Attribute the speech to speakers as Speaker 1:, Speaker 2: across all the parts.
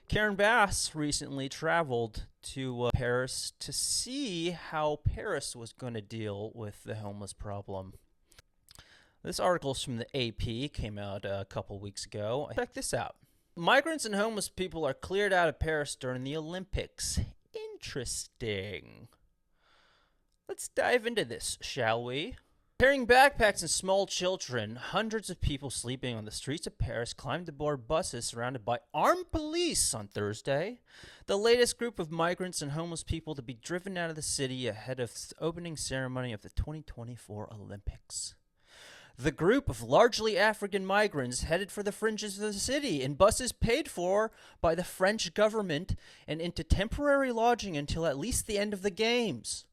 Speaker 1: Karen Bass recently traveled to Paris to see how Paris was going to deal with the homeless problem. This article is from the AP, came out a couple weeks ago. Check this out. Migrants and homeless people are cleared out of Paris during the Olympics. Interesting. Let's dive into this, shall we? Carrying backpacks and small children, hundreds of people sleeping on the streets of Paris climbed aboard buses surrounded by armed police on Thursday, the latest group of migrants and homeless people to be driven out of the city ahead of the opening ceremony of the 2024 Olympics. The group of largely African migrants headed for the fringes of the city in buses paid for by the French government and into temporary lodging until at least the end of the games.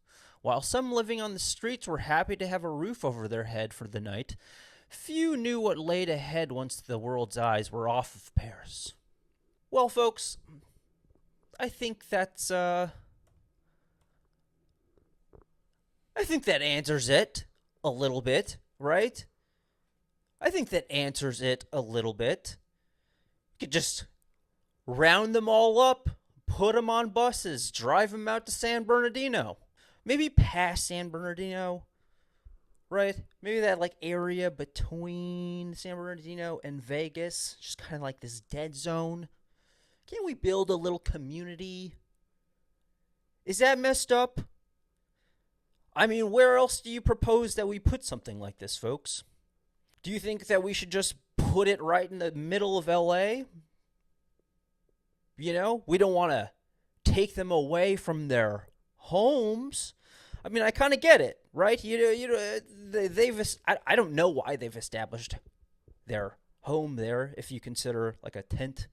Speaker 1: While some living on the streets were happy to have a roof over their head for the night, few knew what laid ahead once the world's eyes were off of Paris. Well, folks, I think that answers it a little bit, right? I think that answers it a little bit. You could just round them all up, put them on buses, drive them out to San Bernardino. Maybe past San Bernardino, right? Maybe that area between San Bernardino and Vegas, just kind of like this dead zone. Can't we build a little community? Is that messed up? I mean, where else do you propose that we put something like this, folks? Do you think that we should just put it right in the middle of LA? You know, we don't want to take them away from their homes. I mean, I kind of get it, right? I don't know why they've established their home there. If you consider like a tent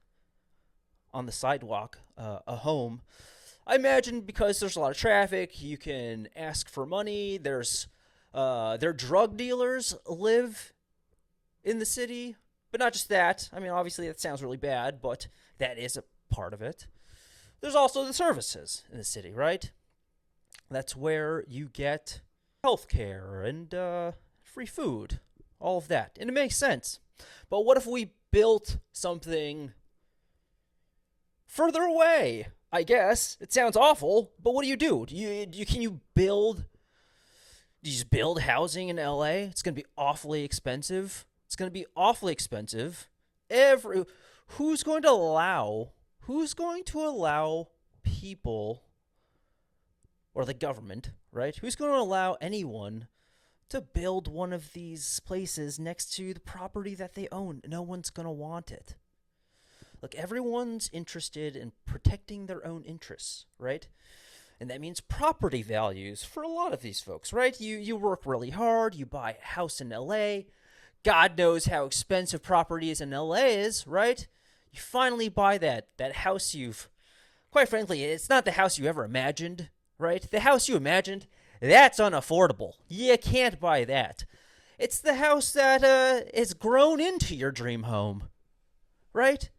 Speaker 1: on the sidewalk a home, I imagine because there's a lot of traffic, you can ask for money. Their drug dealers live in the city, but not just that. I mean, obviously that sounds really bad, but that is a part of it. There's also the services in the city, right? That's where you get healthcare and free food, all of that. And it makes sense. But what if we built something further away? I guess it sounds awful, but what do? Do you just build housing in LA? It's going to be awfully expensive. Who's going to allow people, or the government, right? Who's going to allow anyone to build one of these places next to the property that they own? No one's going to want it. Look, everyone's interested in protecting their own interests, right? And that means property values for a lot of these folks, right? You work really hard, you buy a house in LA. God knows how expensive property is in LA is, right? You finally buy that house quite frankly, it's not the house you ever imagined, right? The house you imagined, that's unaffordable. You can't buy that. It's the house that is grown into your dream home, right?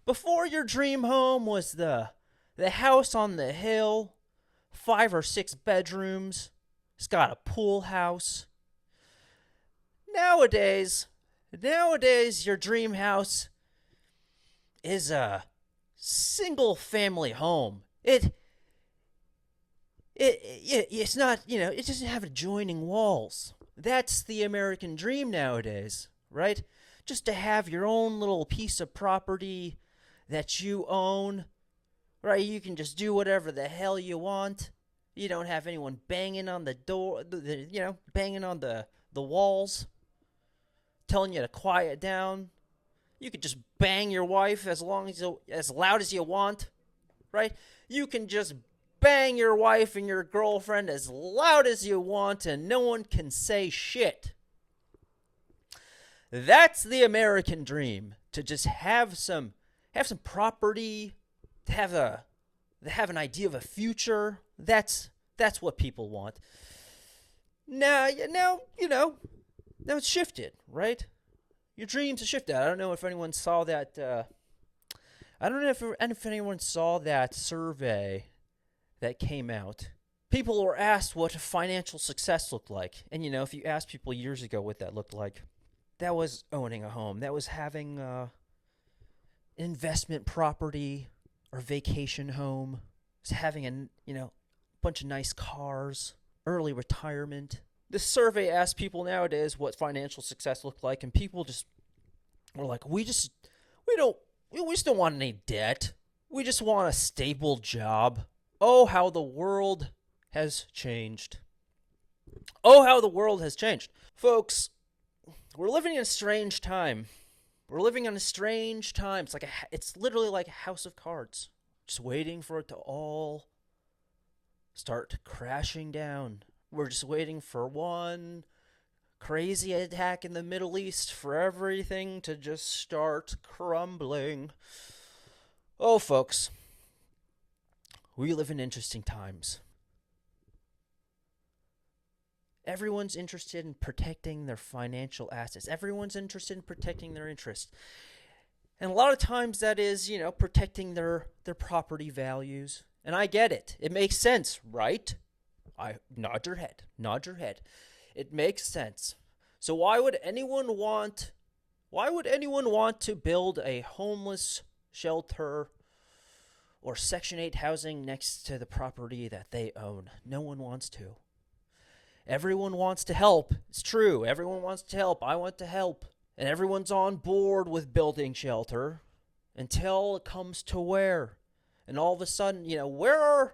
Speaker 1: Before your dream home was the house on the hill, 5 or 6 bedrooms. It's got a pool house. Nowadays, your dream house is a single family home. It's not, it doesn't have adjoining walls. That's the American dream nowadays, right? Just to have your own little piece of property that you own, right? You can just do whatever the hell you want. You don't have anyone banging on the door, banging on the walls, telling you to quiet down. You could just bang your wife as loud as you want, right? You can just bang your wife and your girlfriend as loud as you want, and no one can say shit. That's the American dream, to just have some property, to have an idea of a future. That's what people want. Now it's shifted, right? Your dreams have shifted. I don't know if anyone saw that. I don't know if anyone saw that survey that came out. People were asked what financial success looked like, and if you asked people years ago what that looked like, that was owning a home. That was having investment property. or vacation home, just having bunch of nice cars, early retirement. This survey asked people nowadays what financial success looked like, and people just were like, we just don't want any debt. We just want a stable job. Oh, how the world has changed. Oh, how the world has changed. Folks, we're living in a strange time. We're living in a strange time. It's literally like a house of cards. Just waiting for it to all start crashing down. We're just waiting for one crazy attack in the Middle East for everything to just start crumbling. Oh, folks, we live in interesting times. Everyone's interested in protecting their financial assets. Everyone's interested in protecting their interests. And a lot of times that is, protecting their property values. And I get it. It makes sense, right? Nod your head. It makes sense. So why would anyone want to build a homeless shelter or Section 8 housing next to the property that they own? No one wants to. Everyone wants to help. It's true. Everyone wants to help. I want to help. And everyone's on board with building shelter until it comes to where. And all of a sudden, where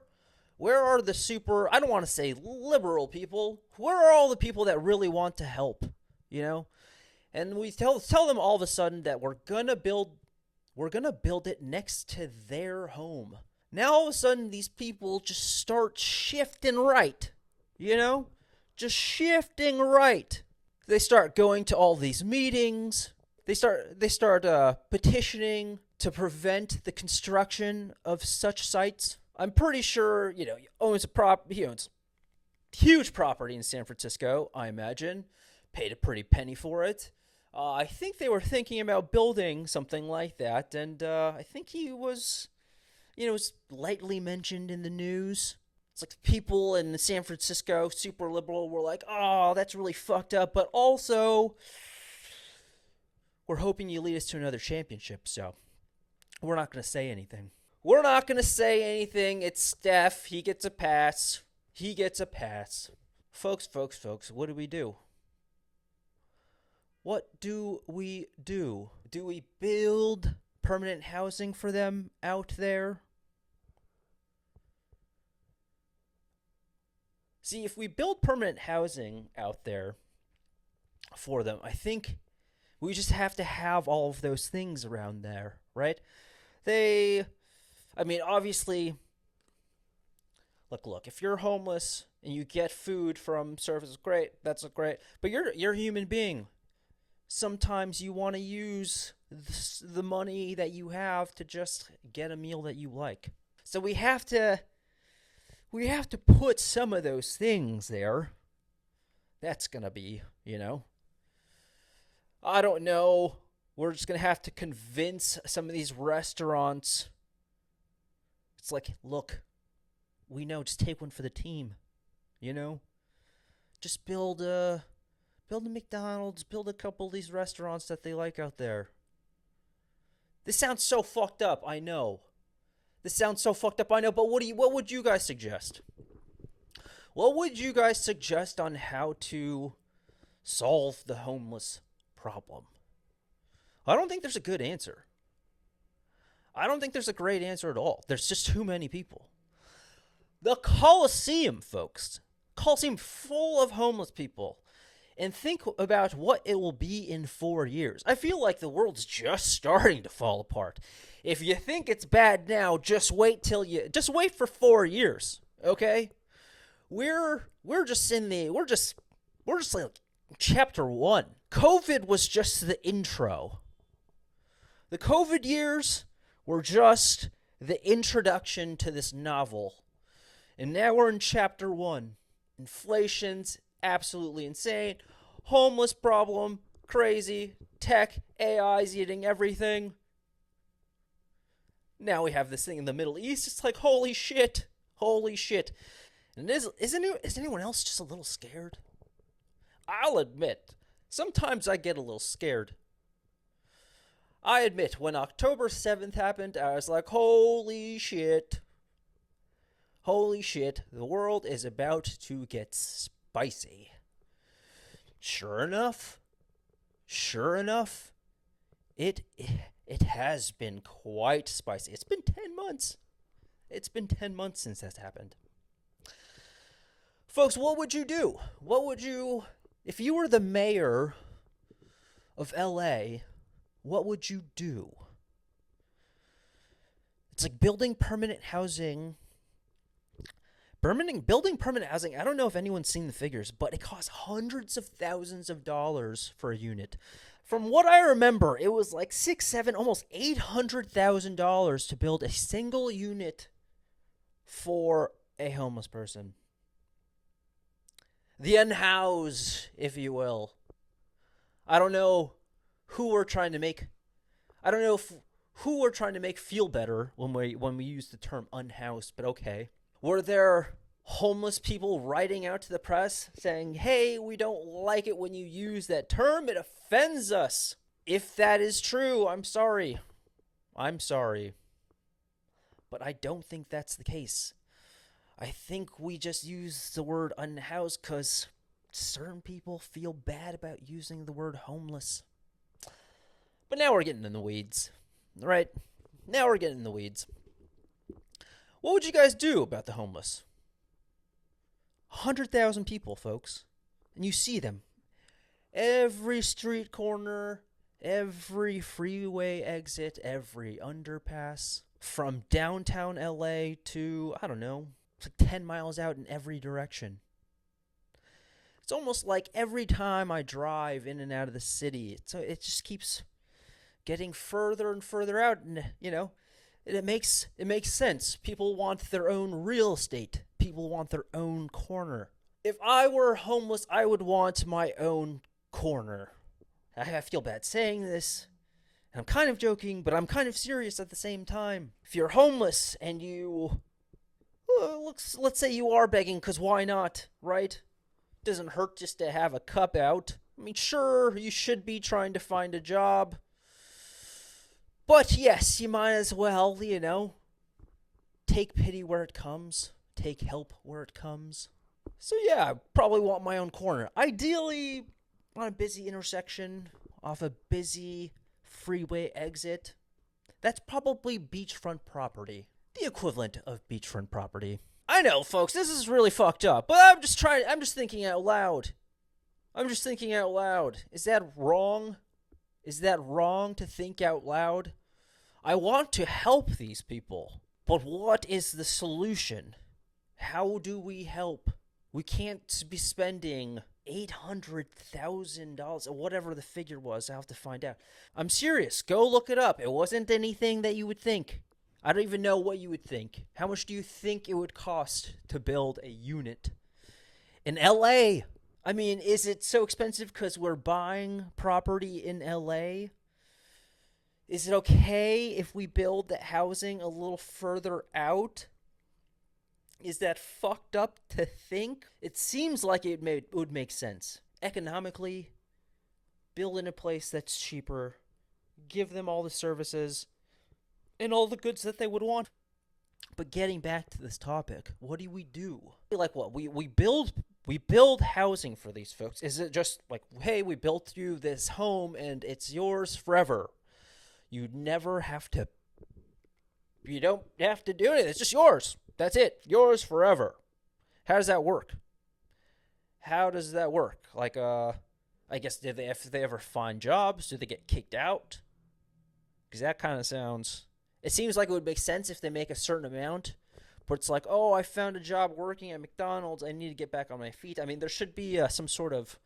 Speaker 1: are the super, I don't want to say liberal people, where are all the people that really want to help, And we tell them all of a sudden that we're going to build it next to their home. Now all of a sudden these people just start shifting right, just shifting right. They start going to all these meetings. They start petitioning to prevent the construction of such sites. I'm pretty sure, he owns huge property in San Francisco, I imagine. Paid a pretty penny for it. I think they were thinking about building something like that, and I think he was, was lightly mentioned in the news. It's like people in San Francisco, super liberal, were like, oh, that's really fucked up, but also we're hoping you lead us to another championship, so we're not going to say anything. It's Steph. He gets a pass. Folks, what do we do? What do we do? Do we build permanent housing for them out there? See, if we build permanent housing out there for them, I think we just have to have all of those things around there, right? Obviously, look, if you're homeless and you get food from services, great, that's great. But you're a human being. Sometimes you want to use the money that you have to just get a meal that you like. So we have to put some of those things there. That's going to be, I don't know. We're just going to have to convince some of these restaurants. It's like, look, we know, just take one for the team, Just build a McDonald's, build a couple of these restaurants that they like out there. This sounds so fucked up, I know. But what would you guys suggest? What would you guys suggest on how to solve the homeless problem? I don't think there's a good answer. I don't think there's a great answer at all. There's just too many people. The Coliseum, folks. Coliseum full of homeless people. And think about what it will be in 4 years. I feel like the world's just starting to fall apart. If you think it's bad now, just wait for 4 years, okay? We're just like chapter 1. COVID was just the intro. The COVID years were just the introduction to this novel. And now we're in chapter 1. Inflation's absolutely insane. Homeless problem, crazy. Tech, AI's eating everything. Now we have this thing in the Middle East. It's like, holy shit. And is anyone else just a little scared? I'll admit, sometimes I get a little scared. I admit, when October 7th happened, I was like, holy shit. Holy shit, the world is about to get spicy. Sure enough, it has been quite spicy. It's been 10 months. It's been 10 months since that's happened. Folks, what would you do? If you were the mayor of LA, what would you do? It's like building permanent housing. Building permanent housing, I don't know if anyone's seen the figures, but it costs hundreds of thousands of dollars for a unit. From what I remember, it was like $600,000, $700,000, almost $800,000 to build a single unit for a homeless person. The unhoused, if you will. I don't know who we're trying to make. I don't know who we're trying to make feel better when we use the term unhoused, but okay. Were there homeless people writing out to the press saying, hey, we don't like it when you use that term, it offends us? If that is true, I'm sorry. But I don't think that's the case. I think we just use the word unhoused because certain people feel bad about using the word homeless. But now we're getting in the weeds, right? What would you guys do about the homeless? 100,000 people, folks. And you see them. Every street corner, every freeway exit, every underpass. From downtown LA to, I don't know, it's like 10 miles out in every direction. It's almost like every time I drive in and out of the city, it just keeps getting further and further out. And, it makes sense. People want their own real estate. People want their own corner. If I were homeless, I would want my own corner. I feel bad saying this, and I'm kind of joking, but I'm kind of serious at the same time. If you're homeless and let's say you are begging, because why not, right? Doesn't hurt just to have a cup out. I mean, sure, you should be trying to find a job. But yes, you might as well, take pity where it comes. Take help where it comes. So yeah, I probably want my own corner. Ideally, on a busy intersection, off a busy freeway exit. That's probably beachfront property. The equivalent of beachfront property. I know, folks, this is really fucked up, but I'm just thinking out loud. Is that wrong? Is that wrong to think out loud? I want to help these people, but what is the solution? How do we help? We can't be spending $800,000 or whatever the figure was. I'll have to find out. I'm serious. Go look it up. It wasn't anything that you would think. I don't even know what you would think. How much do you think it would cost to build a unit in LA? I mean, is it so expensive because we're buying property in LA? Is it okay if we build the housing a little further out? Is that fucked up to think? It seems like it would make sense. Economically, build in a place that's cheaper, give them all the services and all the goods that they would want. But getting back to this topic, what do we do? Like what? We build housing for these folks. Is it just like, hey, we built you this home and it's yours forever? You don't have to do anything. It's just yours. That's it. Yours forever. How does that work? Like, I guess if they ever find jobs, do they get kicked out? Because that kind of sounds... It seems like it would make sense if they make a certain amount. But it's like, oh, I found a job working at McDonald's. I need to get back on my feet. I mean, there should be some sort of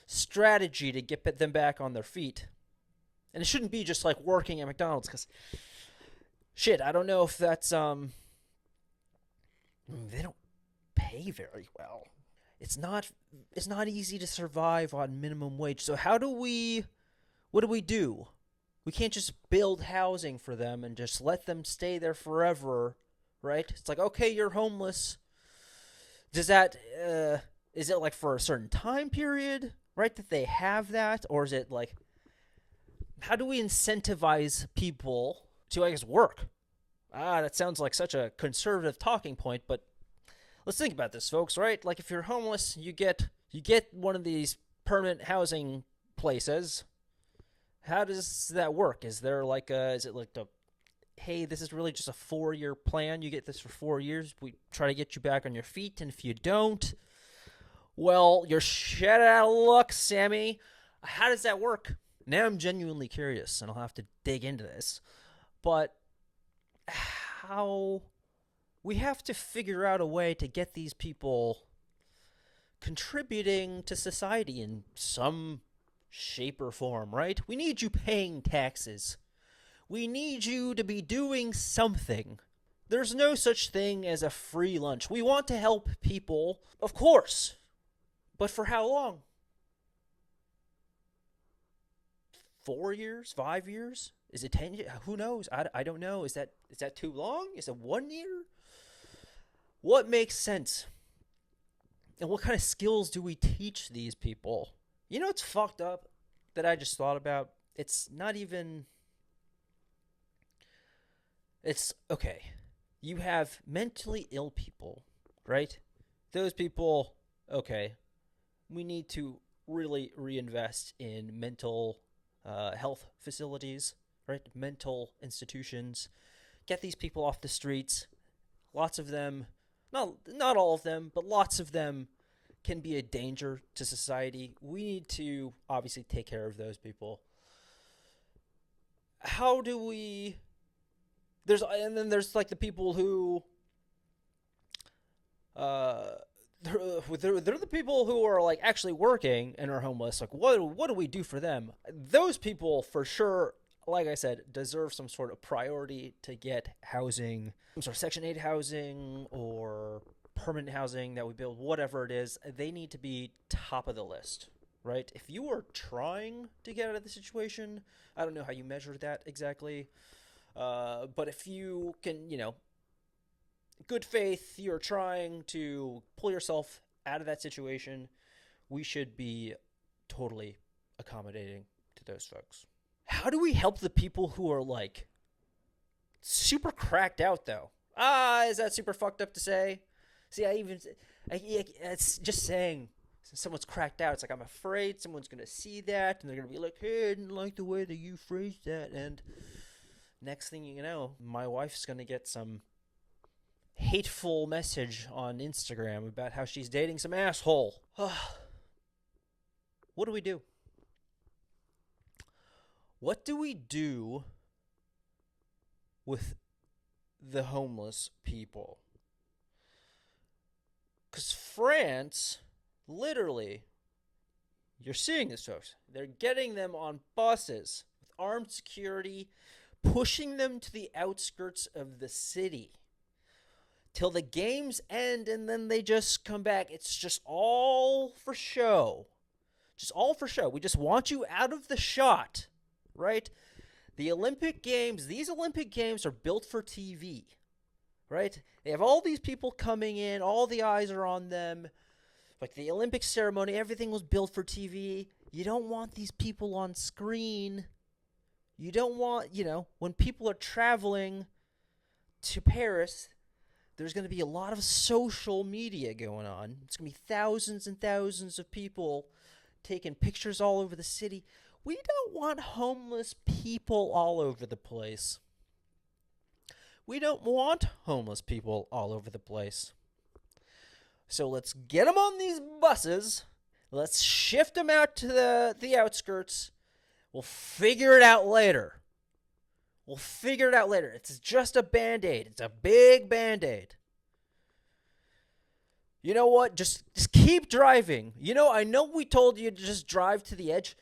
Speaker 1: strategy to get them back on their feet. And it shouldn't be just like working at McDonald's. Because, shit, I don't know if that's... They don't pay very well. It's not easy to survive on minimum wage. So what do we do? We can't just build housing for them and just let them stay there forever, right? It's like, okay, you're homeless. Does that is it like for a certain time period, right, that they have that? Or is it like how do we incentivize people to, I guess, work? That sounds like such a conservative talking point, but let's think about this, folks, right? Like if you're homeless, you get one of these permanent housing places. How does that work? Is there like is it like hey, this is really just a 4-year plan. You get this for 4 years. We try to get you back on your feet, and if you don't, well, you're shit out of luck, Sammy. How does that work? Now I'm genuinely curious, and I'll have to dig into this. But how we have to figure out a way to get these people contributing to society in some shape or form, right? We need you paying taxes. We need you to be doing something. There's no such thing as a free lunch. We want to help people, of course. But for how long? 4 years? 5 years? Is it 10 years? Who knows? I don't know. Is that too long? Is it 1 year? What makes sense? And what kind of skills do we teach these people? You know what's fucked up that I just thought about? It's not even... It's, okay, you have mentally ill people, right? Those people, okay, we need to really reinvest in mental health facilities, right? Mental institutions. Get these people off the streets. Lots of them, not all of them, but lots of them can be a danger to society. We need to obviously take care of those people. How do we... And then there's like the people who they're the people who are like actually working and are homeless. Like what do we do for them? Those people for sure, like I said, deserve some sort of priority to get housing, some sort of Section 8 housing or permanent housing that we build, whatever it is. They need to be top of the list, right? If you are trying to get out of the situation, I don't know how you measure that exactly. But if you can, good faith, you're trying to pull yourself out of that situation, we should be totally accommodating to those folks. How do we help the people who are like super cracked out though? Is that super fucked up to say? See, it's just saying someone's cracked out. It's like, I'm afraid someone's going to see that and they're going to be like, hey, I didn't like the way that you phrased that. And next thing you know, my wife's going to get some hateful message on Instagram about how she's dating some asshole. What do we do? What do we do with the homeless people? Because France, literally, you're seeing this, folks. They're getting them on buses with armed security, pushing them to the outskirts of the city till the games end, and then they just come back. It's just all for show. Just all for show. We just want you out of the shot, right? The Olympic Games, these Olympic Games are built for TV, right? They have all these people coming in, all the eyes are on them. Like the Olympic ceremony, everything was built for TV. You don't want these people on screen. You don't want, when people are traveling to Paris, there's going to be a lot of social media going on. It's going to be thousands and thousands of people taking pictures all over the city. We don't want homeless people all over the place. We don't want homeless people all over the place. So let's get them on these buses. Let's shift them out to the outskirts. We'll figure it out later. It's just a Band-Aid. It's a big Band-Aid. You know what? Just keep driving. I know we told you to just drive to the edge.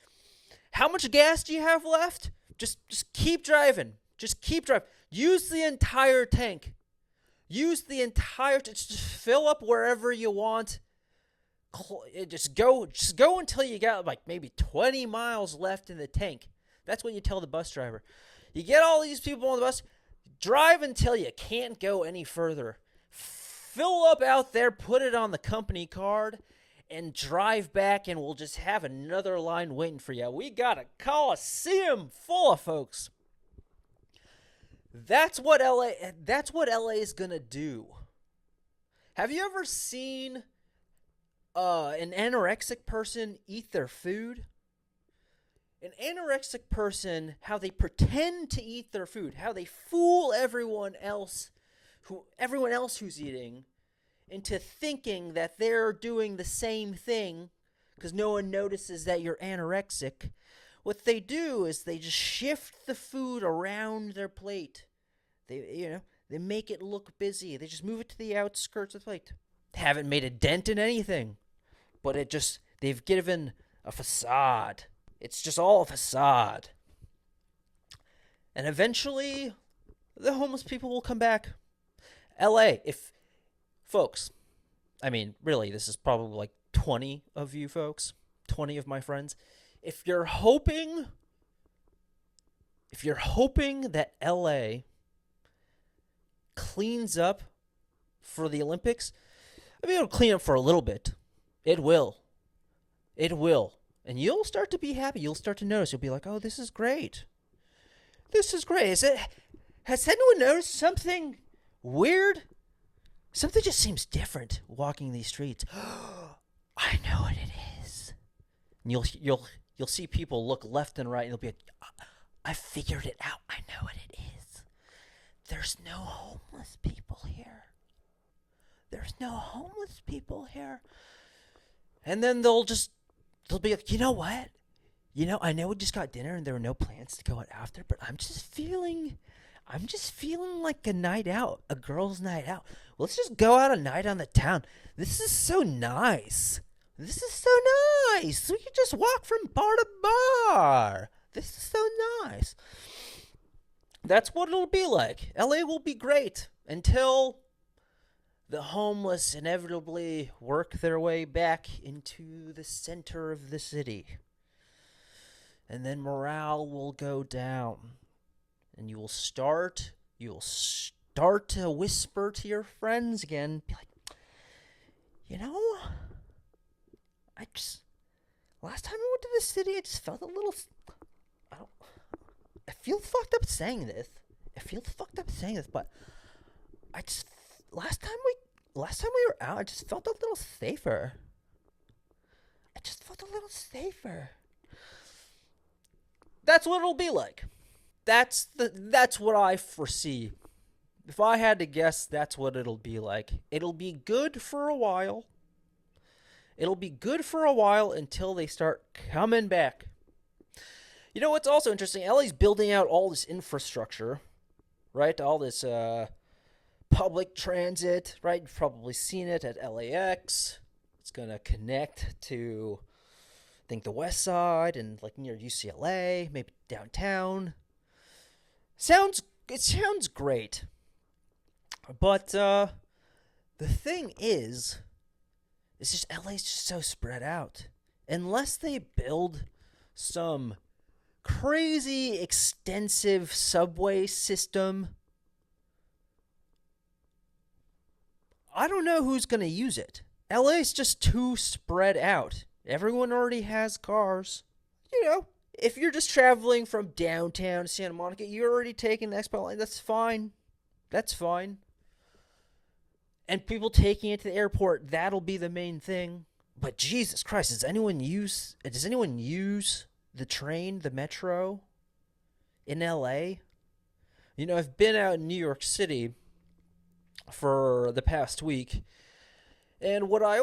Speaker 1: How much gas do you have left? Just keep driving. Just keep driving. Use the entire tank. Just fill up wherever you want. Just go until you got like maybe 20 miles left in the tank. That's what you tell the bus driver. You get all these people on the bus, drive until you can't go any further. Fill up out there, put it on the company card, and drive back, and we'll just have another line waiting for you. We got a coliseum full of folks. That's what LA is gonna do. Have you ever seen an anorexic person eat their food? An anorexic person, how they pretend to eat their food, how they fool everyone else who's eating into thinking that they're doing the same thing because no one notices that you're anorexic. What they do is they just shift the food around their plate. They make it look busy. They just move it to the outskirts of the plate. They haven't made a dent in anything, but they've given a facade. It's just all a facade. And eventually, the homeless people will come back. LA, folks, I mean, really, this is probably like 20 of you folks, 20 of my friends. If you're hoping that LA cleans up for the Olympics, I mean, it'll clean up for a little bit. It will. And you'll start to be happy. You'll start to notice. You'll be like, oh, this is great. Has anyone noticed something weird? Something just seems different walking these streets. I know what it is. And you'll see people look left and right, and they'll be like, I figured it out. I know what it is. There's no homeless people here. And then they'll be like, you know what? I know we just got dinner and there were no plans to go out after, but I'm just feeling like a night out, a girl's night out. Let's just go out a night on the town. This is so nice. We could just walk from bar to bar. This is so nice. That's what it'll be like. LA will be great until the homeless inevitably work their way back into the center of the city. And then morale will go down. And you will start to whisper to your friends again. Be like, last time I went to the city, I just felt a little, I feel fucked up saying this, but last time we were out, I just felt a little safer. That's what it'll be like. That's what I foresee. If I had to guess, that's what it'll be like. It'll be good for a while. Until they start coming back. You know what's also interesting? LA's building out all this infrastructure, right? All this public transit, right? You've probably seen it at LAX. It's going to connect to, I think, the west side and like near UCLA, maybe downtown. It sounds great. But the thing is, it's just LA's just so spread out. Unless they build some crazy extensive subway system, I don't know who's going to use it. LA's just too spread out. Everyone already has cars. If you're just traveling from downtown to Santa Monica, you're already taking the Expo line. That's fine. And people taking it to the airport, that'll be the main thing. But Jesus Christ, does anyone use the train, the metro in LA? I've been out in New York City for the past week. And what I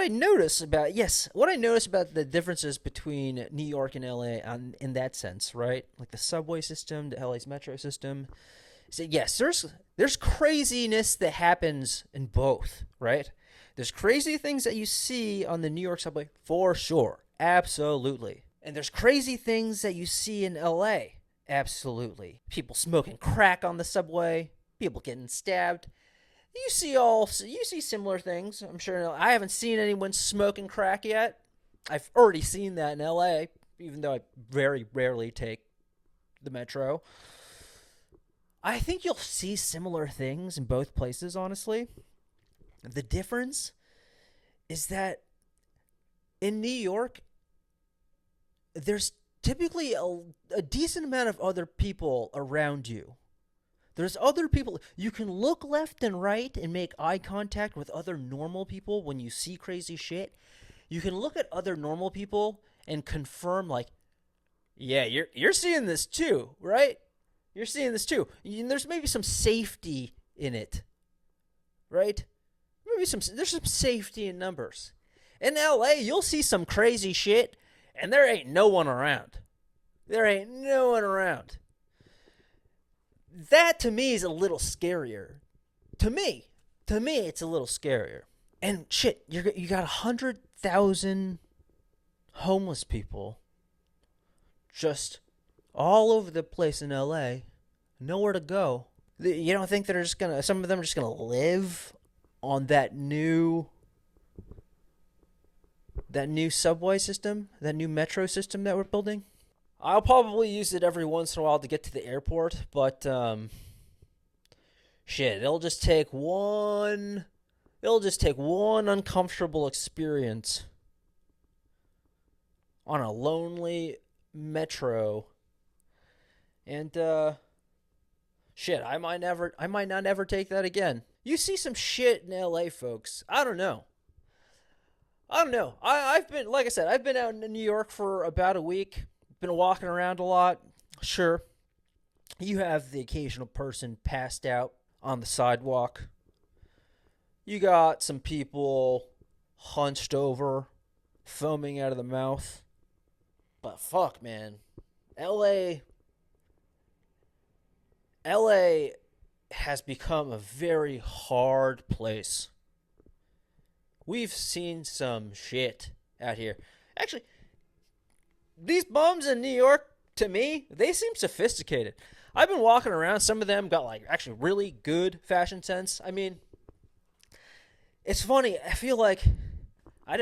Speaker 1: notice about the differences between New York and LA in that sense, right? Like the subway system, the LA's metro system. So yes, there's craziness that happens in both, right? There's crazy things that you see on the New York subway for sure, absolutely. And there's crazy things that you see in LA, absolutely. People smoking crack on the subway, people getting stabbed. You see similar things. I'm sure. I haven't seen anyone smoking crack yet. I've already seen that in LA, even though I very rarely take the metro. I think you'll see similar things in both places, honestly. The difference is that In New York, there's typically a decent amount of other people around you. There's other people. You can look left and right and make eye contact with other normal people when you see crazy shit. You can look at other normal people and confirm, like, yeah, you're seeing this too, right? You're seeing this too. And there's maybe some safety in it, right? There's some safety in numbers. In LA, you'll see some crazy shit, and there ain't no one around. There ain't no one around. That to me is a little scarier. To me, it's a little scarier. And shit, you got 100,000 homeless people just all over the place in LA, nowhere to go. You don't think they're just gonna? Some of them are just gonna live on that new subway system, that new metro system that we're building? I'll probably use it every once in a while to get to the airport, but shit, it'll just take one uncomfortable experience on a lonely metro, and shit, I might not ever take that again. You see some shit in LA, folks. I don't know. I've been, like I said, I've been out in New York for about a week. Been walking around a lot. Sure, you have the occasional person passed out on the sidewalk. You got some people hunched over, foaming out of the mouth. But fuck, man. LA has become a very hard place. We've seen some shit out here. Actually, these bums in New York, to me, they seem sophisticated. I've been walking around. Some of them got, like, actually really good fashion sense. I mean, it's funny. I feel like I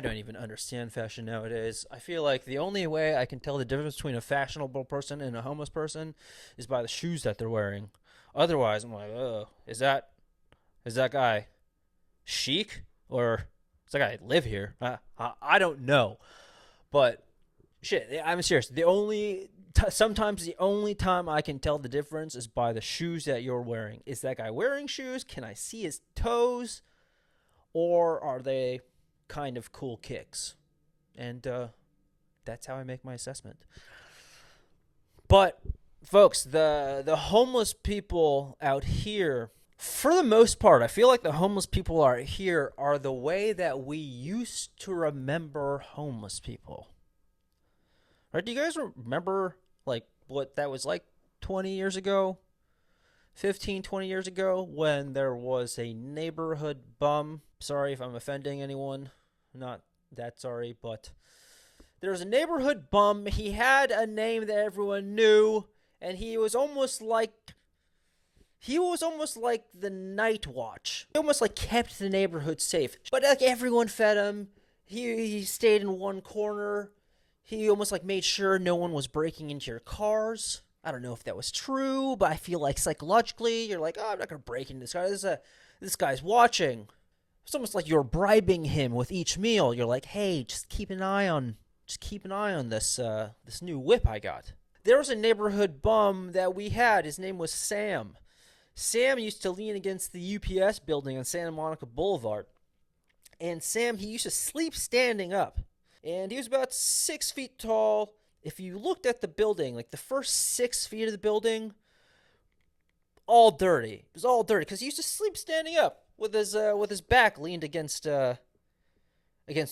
Speaker 1: don't even understand fashion nowadays. I feel like the only way I can tell the difference between a fashionable person and a homeless person is by the shoes that they're wearing. Otherwise, I'm like, oh, is that guy chic, or does that guy live here? I don't know, but shit, I'm serious. Sometimes the only time I can tell the difference is by the shoes that you're wearing. Is that guy wearing shoes? Can I see his toes, or are they kind of cool kicks? And that's how I make my assessment. But folks, the homeless people out here, for the most part, I feel like the homeless people out here are the way that we used to remember homeless people. Right? Do you guys remember, like, what that was like 20 years ago? 15, 20 years ago, when there was a neighborhood bum. Sorry if I'm offending anyone. Not that sorry, but there was a neighborhood bum. He had a name that everyone knew, and he was almost like the night watch. He almost like kept the neighborhood safe. But like everyone fed him. He stayed in one corner. He almost like made sure no one was breaking into your cars. I don't know if that was true, but I feel like psychologically you're like, oh, I'm not gonna break into this guy. This guy's watching. It's almost like you're bribing him with each meal. You're like, hey, just keep an eye on this this new whip I got. There was a neighborhood bum that we had. His name was Sam. Sam used to lean against the UPS building on Santa Monica Boulevard. And Sam, he used to sleep standing up. And he was about 6 feet tall. If you looked at the building, like the first 6 feet of the building, all dirty. It was all dirty because he used to sleep standing up with his back leaned against the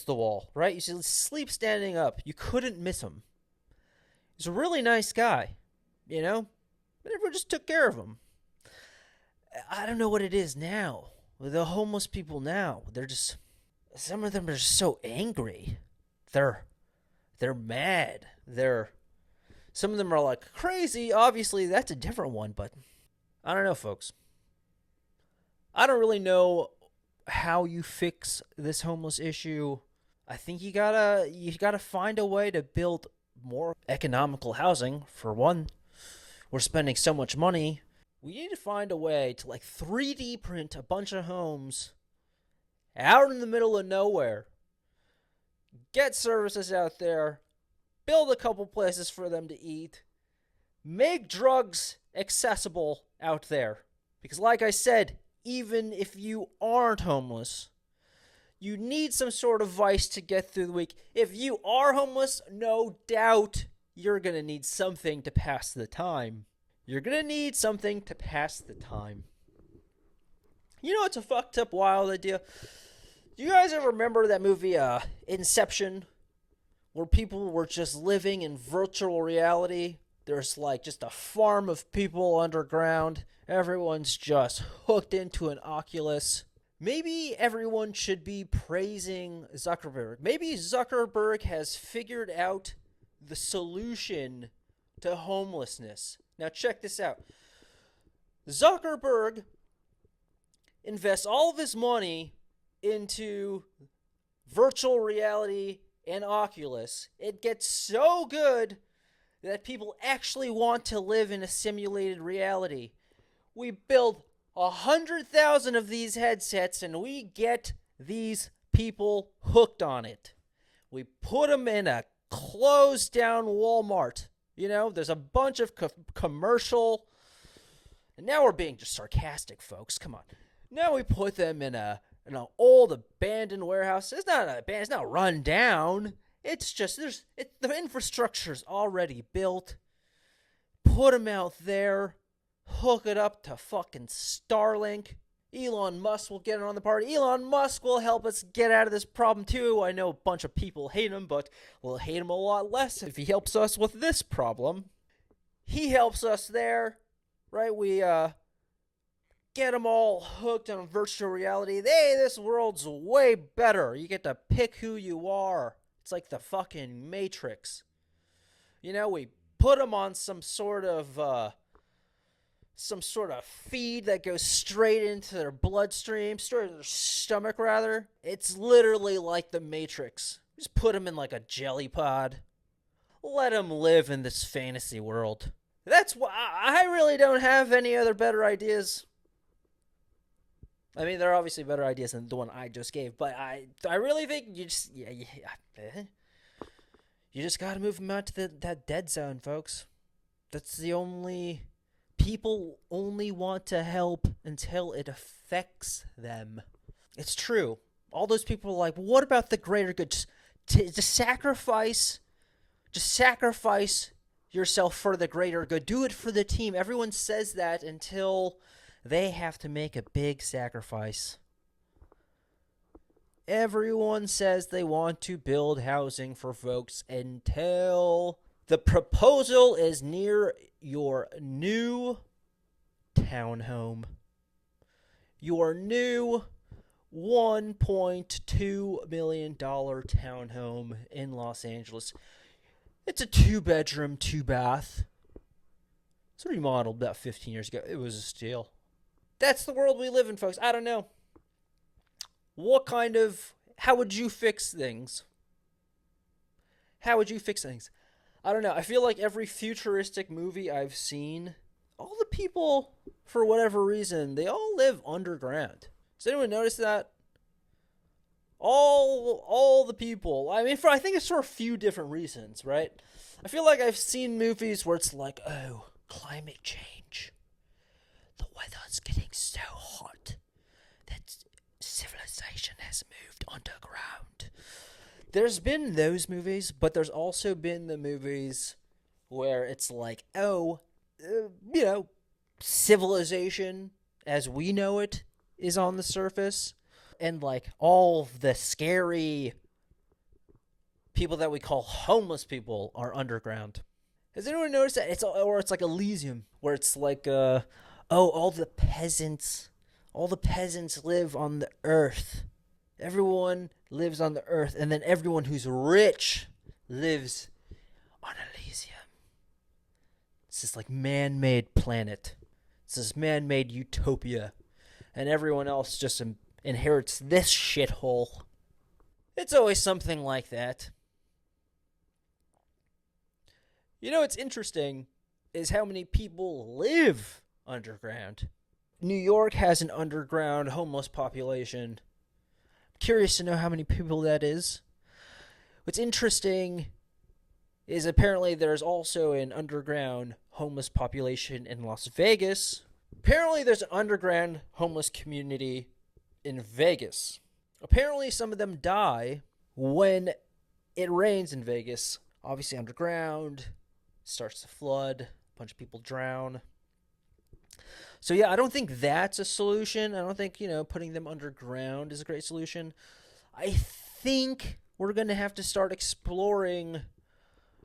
Speaker 1: wall, right? He used to sleep standing up. You couldn't miss him. He's a really nice guy, you know? But everyone just took care of him. I don't know what it is now. The homeless people now, some of them are just so angry. They're mad. Some of them are like crazy. Obviously, that's a different one, but I don't know, folks. I don't really know how you fix this homeless issue. I think you gotta find a way to build more economical housing. For one, we're spending so much money. We need to find a way to like 3D print a bunch of homes out in the middle of nowhere. get services out there, build a couple places for them to eat, make drugs accessible out there. Because like I said, even if you aren't homeless, you need some sort of vice to get through the week. If you are homeless, no doubt you're going to need something to pass the time. You're going to need something to pass the time. You know, it's a fucked up, wild idea. Do you guys ever remember that movie, Inception? Where people were just living in virtual reality. There's like just a farm of people underground. Everyone's just hooked into an Oculus. Maybe everyone should be praising Zuckerberg. Maybe Zuckerberg has figured out the solution to homelessness. Now check this out. Zuckerberg invests all of his money into virtual reality and Oculus. It gets so good that people actually want to live in a simulated reality. We build 100,000 of these headsets and we get these people hooked on it. We put them in a closed down Walmart. You know, there's a bunch of commercial. And now we're being just sarcastic, folks. Come on. Now we put them in an old abandoned warehouse. It's not run down. It's just the infrastructure's already built. Put them out there. Hook it up to fucking Starlink. Elon Musk will get in on the party. Elon Musk will help us get out of this problem too. I know a bunch of people hate him, but we'll hate him a lot less if he helps us with this problem. He helps us there, right? We get them all hooked on virtual reality. Hey, this world's way better. You get to pick who you are. It's like the fucking Matrix. You know, we put them on some sort of feed that goes straight into their bloodstream, straight into their stomach, rather. It's literally like the Matrix. Just put them in like a jelly pod. Let them live in this fantasy world. That's why I really don't have any other better ideas. I mean, there are obviously better ideas than the one I just gave, but I really think you just gotta move them out to that dead zone, folks. That's the only... People only want to help until it affects them. It's true. All those people are like, what about the greater good? Just sacrifice yourself for the greater good. Do it for the team. Everyone says that until they have to make a big sacrifice. Everyone says they want to build housing for folks until the proposal is near your new townhome. Your new $1.2 million townhome in Los Angeles. It's a 2-bedroom, 2-bath. It's remodeled about 15 years ago. It was a steal. That's the world we live in, folks. I don't know. How would you fix things? How would you fix things? I don't know. I feel like every futuristic movie I've seen, all the people, for whatever reason, they all live underground. Does anyone notice that? All the people. I mean, I think it's for a few different reasons, right? I feel like I've seen movies where it's like, oh, climate change. The weather's getting so hot that civilization has moved underground. There's been those movies, but there's also been the movies where it's like, civilization as we know it is on the surface, and like all the scary people that we call homeless people are underground. Has anyone noticed that? It's like Elysium, where it's like, all the peasants live on the earth. Everyone lives on the earth, and then everyone who's rich lives on Elysium. It's this like man-made planet. It's this man-made utopia, and everyone else just inherits this shithole. It's always something like that. You know what's interesting is how many people live underground. New York has an underground homeless population. Curious to know how many people that is. What's interesting is apparently there's also an underground homeless population in Las Vegas. Apparently there's an underground homeless community in Vegas. Apparently some of them die when it rains in Vegas. Obviously underground, starts to flood, a bunch of people drown. So yeah, I don't think that's a solution. I don't think, putting them underground is a great solution. I think we're going to have to start exploring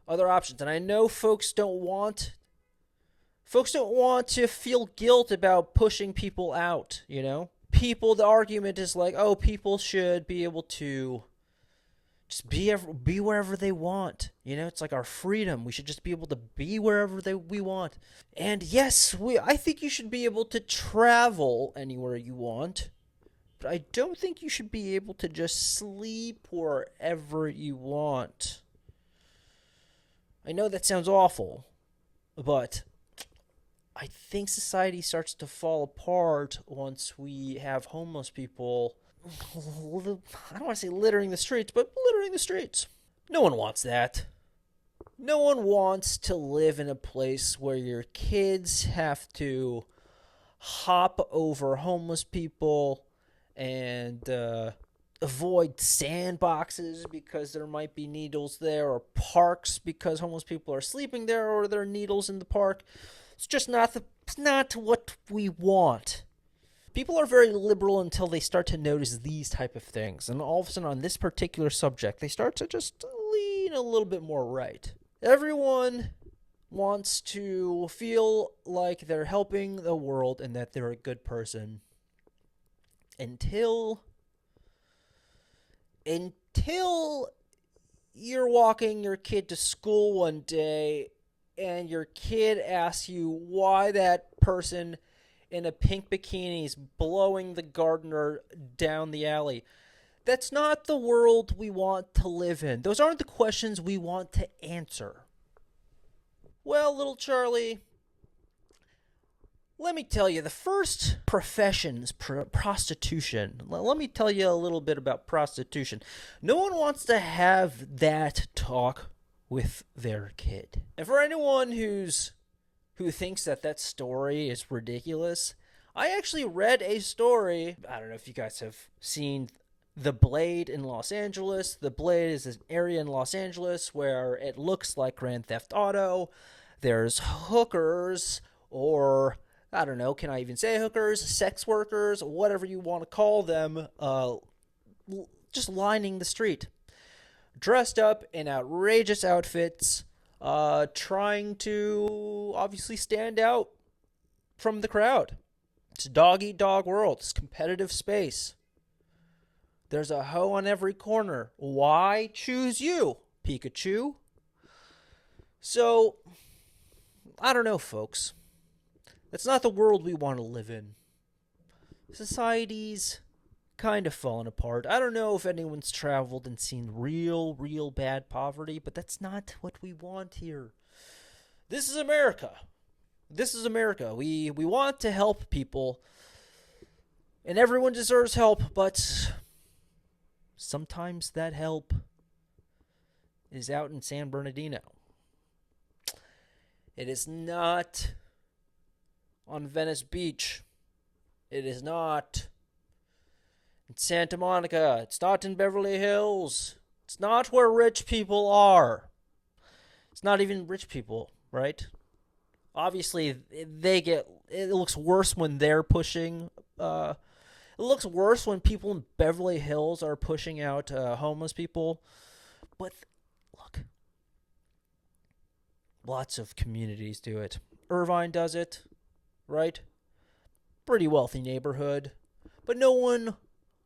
Speaker 1: other options. And I know folks don't want to feel guilt about pushing people out, the argument is like, oh, people should be able to just be wherever they want. It's like our freedom. We should just be able to be wherever we want. And yes, I think you should be able to travel anywhere you want. But I don't think you should be able to just sleep wherever you want. I know that sounds awful, but I think society starts to fall apart once we have homeless people, I don't want to say littering the streets, but littering the streets. No one wants that. No one wants to live in a place where your kids have to hop over homeless people and avoid sandboxes because there might be needles there, or parks because homeless people are sleeping there, or there are needles in the park. It's just not what we want. People are very liberal until they start to notice these type of things. And all of a sudden on this particular subject, they start to just lean a little bit more right. Everyone wants to feel like they're helping the world and that they're a good person. Until you're walking your kid to school one day and your kid asks you why that person in a pink bikini is blowing the gardener down the alley. That's not the world we want to live in. Those aren't the questions we want to answer. Well, little Charlie, let me tell you, the first profession is prostitution. Let me tell you a little bit about prostitution. No one wants to have that talk with their kid. And for anyone who thinks that story is ridiculous, I actually read a story. I don't know if you guys have seen The Blade in Los Angeles. The Blade is an area in Los Angeles where it looks like Grand Theft Auto. There's hookers, or I don't know, can I even say hookers, sex workers, whatever you want to call them, just lining the street, dressed up in outrageous outfits, trying to obviously stand out from the crowd. It's a dog-eat-dog world. It's competitive space. There's a hoe on every corner. Why choose you, Pikachu? So, I don't know, folks. That's not the world we want to live in. Society's kind of falling apart. I don't know if anyone's traveled and seen real bad poverty, but that's not what we want here. This is America. This is America. We want to help people, and everyone deserves help, but sometimes that help is out in San Bernardino. It is not on Venice Beach. It is not in Santa Monica. It's not in Beverly Hills. It's not where rich people are. It's not even rich people, right? Obviously, it looks worse when they're pushing. It looks worse when people in Beverly Hills are pushing out homeless people. But look, lots of communities do it. Irvine does it, right? Pretty wealthy neighborhood. But no one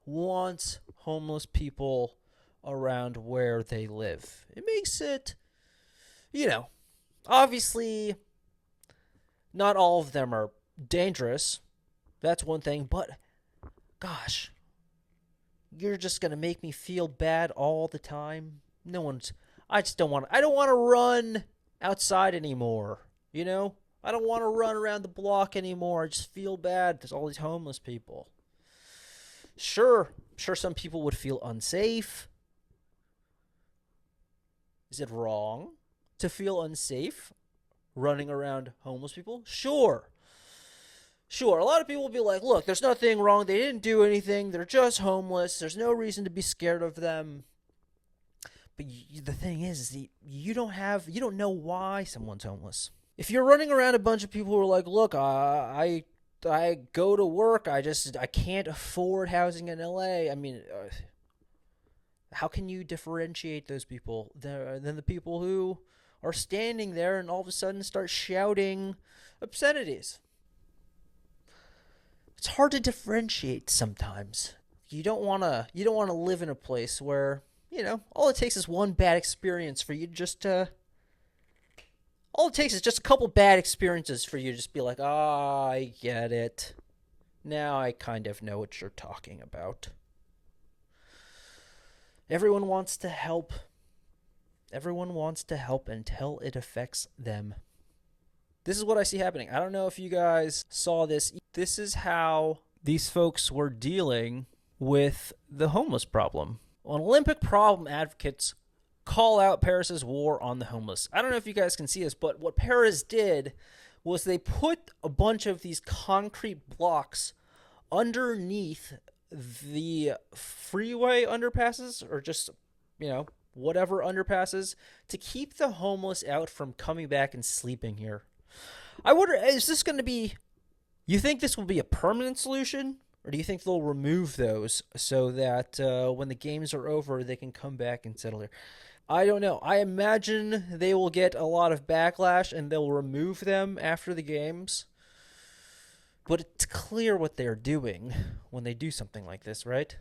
Speaker 1: wants homeless people around where they live. It makes it, obviously not all of them are dangerous. That's one thing, but gosh, you're just going to make me feel bad all the time. I don't want to run outside anymore, I don't want to run around the block anymore. I just feel bad. There's all these homeless people. Sure, some people would feel unsafe. Is it wrong to feel unsafe running around homeless people? Sure. Sure, a lot of people will be like, look, there's nothing wrong. They didn't do anything. They're just homeless. There's no reason to be scared of them. But the thing is you don't know why someone's homeless. If you're running around a bunch of people who are like, look, I go to work. I can't afford housing in LA. I mean, how can you differentiate those people than the people who are standing there and all of a sudden start shouting obscenities? It's hard to differentiate sometimes. You don't want to live in a place where, all it takes is one bad experience for you to all it takes is just a couple bad experiences for you to just be like, I get it. Now I kind of know what you're talking about. Everyone wants to help. Everyone wants to help until it affects them. This is what I see happening. I don't know if you guys saw this. This is how these folks were dealing with the homeless problem. Olympic problem advocates call out Paris's war on the homeless. I don't know if you guys can see this, but what Paris did was they put a bunch of these concrete blocks underneath the freeway underpasses, or just, whatever underpasses, to keep the homeless out from coming back and sleeping here. I wonder, is this going to be, you think this will be a permanent solution? Or do you think they'll remove those so that when the games are over, they can come back and settle here? I don't know. I imagine they will get a lot of backlash and they'll remove them after the games. But it's clear what they're doing when they do something like this, right?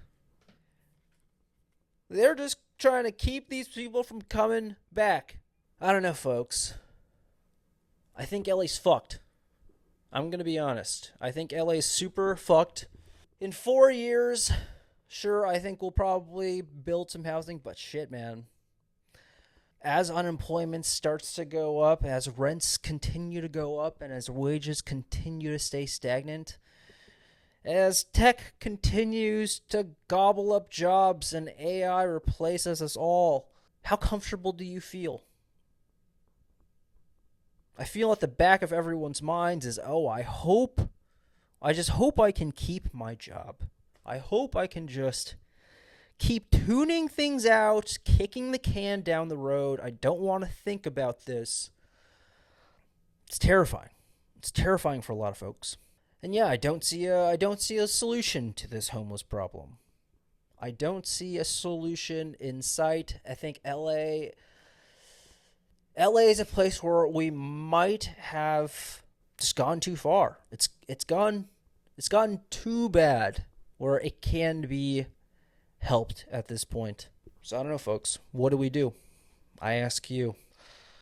Speaker 1: They're just trying to keep these people from coming back. I don't know, folks. I think LA's fucked. I'm going to be honest. I think LA's super fucked. In 4 years, sure, I think we'll probably build some housing, but shit, man. As unemployment starts to go up, as rents continue to go up, and as wages continue to stay stagnant, as tech continues to gobble up jobs and AI replaces us all, how comfortable do you feel? I feel at the back of everyone's minds is, I just hope I can keep my job. I hope I can just keep tuning things out, kicking the can down the road. I don't want to think about this. It's terrifying. It's terrifying for a lot of folks. And yeah, I don't see a solution to this homeless problem. I don't see a solution in sight. I think LA is a place where we might have just gone too far. It's gotten too bad where it can be helped at this point. So I don't know, folks. What do we do? I ask you.